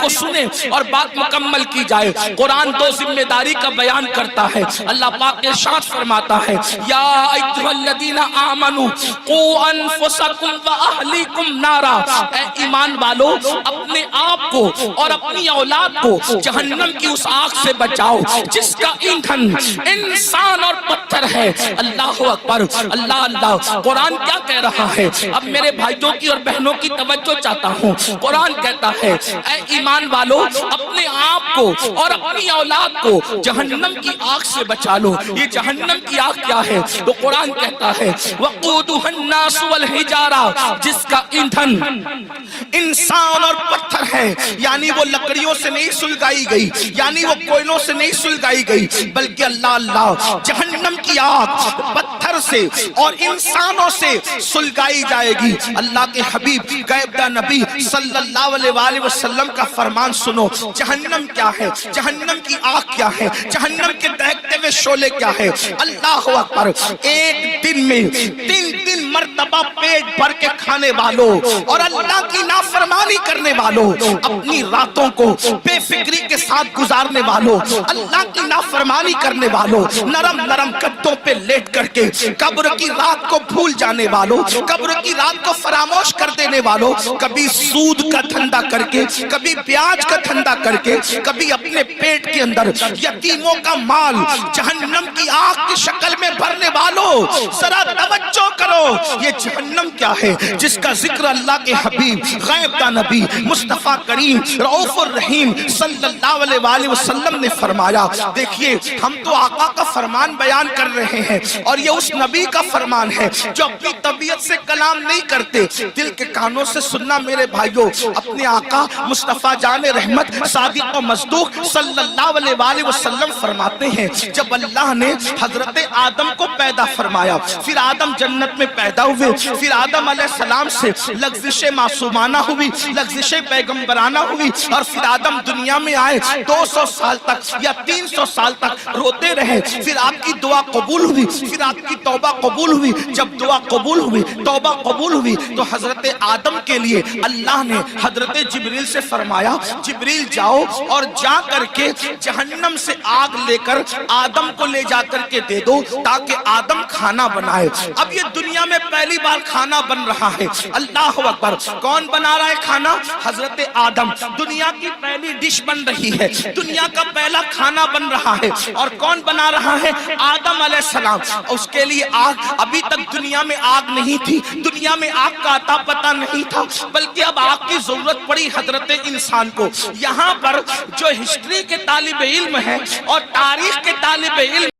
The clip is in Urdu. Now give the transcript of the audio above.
کو سنیں اور بات مکمل کی جائے۔ قرآن دو ذمہ داری کا بیان کرتا ہے۔ اللہ پاک ارشاد فرماتا ہے یا ایھا الذین آمنوا قوا انفسکم واہلیکم نارا، اے ایمان والو اپنے آپ کو اور اپنی اولاد کو جہنم کی اس آگ سے بچاؤ جس کا ایندھن انسان اور پتھر ہے۔ اللہ اکبر، اللہ اللہ۔ قرآن کیا کہہ رہا ہے؟ اب میرے بھائیوں کی اور بہنوں کی توجہ چاہتا ہوں۔ قرآن کہتا ہے اے ایمان والو اپنے آپ کو اور اپنی اولاد کو جہنم کی آگ سے بچا لو۔ یہ جہنم کی آگ کیا ہے؟ تو قرآن کہتا ہے وقودها الناس والحجارہ، جس کا ایندھن انسان اور پتھر ہے، یعنی وہ لکڑیوں سے نہیں سلگائی گئی، یعنی وہ کوئلوں سے نہیں سلگائی گئی، بلکہ اللہ اللہ جہنم کی آگ پتھر سے اور انسانوں سے سلگائی جائے گی۔ اللہ کے حبیب غیبدہ نبی صلی اللہ علیہ وآلہ وسلم کا فرمان سنو۔ جہنم کیا ہے؟ جہنم کی آگ کیا ہے؟ جہنم کے دہکتے ہوئے شعلے کیا ہے؟ اللہ اکبر۔ ایک دن میں 3 مرتبہ پیٹ بھر کے کھانے والوں اور اللہ کی نافرمانی کرنے والوں، اپنی راتوں کو بے فکری کے ساتھ گزارنے والوں، اللہ کی نافرمانی کرنے والوں، نرم نرم گدوں پہ لیٹ کر کے قبر کی رات کو بھول جانے والوں، قبر کی رات کو فراموش کر دینے والوں، کبھی سود کا دھندا کر کے، کبھی بیاج کا دھندا کر کے، کبھی اپنے پیٹ کے اندر یتیموں کا مال جہنم کی آگ کی شکل میں بھرنے والوں، ذرا توجہ کرو۔ یہ جہنم کیا ہے جس کا ذکر اللہ کے حبیب غیبدہ نبی مصطفیٰ کریم رؤوف الرحیم صلی اللہ علیہ وآلہ وسلم نے فرمایا۔ دیکھیے ہم تو آقا کا فرمان بیان کر رہے ہیں اور یہ اس نبی کا فرمان ہے جو اپنی طبیعت سے کلام نہیں کرتے، دل کے کانوں سے سننا میرے بھائیوں۔ اپنے آقا مصطفیٰ جان رحمت صادق و مصدوق صلی اللہ علیہ وآلہ وسلم فرماتے ہیں جب اللہ نے حضرت آدم کو پیدا فرمایا، پھر آدم جنت میں پیدا ہوئے، پھر آدم علیہ السلام سے لغزش معصومانہ ہوئی، لغزش پیغمبرانہ ہوئی، اور پھر آدم دنیا میں آئے 200 سال تک یا 300 سال تک روتے رہے، پھر آپ کی دعا قبول ہوئی، پھر آپ کی توبہ قبول ہوئی۔ جب دعا قبول ہوئی، توبہ قبول ہوئی، تو حضرت آدم کے لیے اللہ نے حضرت جبریل سے فرمایا جبریل جاؤ اور جا کر کے جہنم سے آگ لے کر آدم کو لے جا کر کے دے دو تاکہ آدم کھانا بنائے۔ اب یہ دنیا میں پہلی بار کھانا بن رہا ہے۔ اللہ اکبر۔ کون بنا رہا ہے کھانا؟ حضرت آدم۔ دنیا کی پہلی ڈش بن رہی ہے، دنیا کا پہلا کھانا بن رہا ہے، اور کون بنا رہا ہے؟ آدم علیہ السلام۔ اس کے لیے آگ، ابھی تک دنیا میں آگ نہیں تھی، دنیا میں آگ کا عطا پتہ نہیں تھا، بلکہ اب آگ کی ضرورت پڑی حضرت انسان کو۔ یہاں پر جو ہسٹری کے طالب علم ہیں اور تاریخ کے طالب علم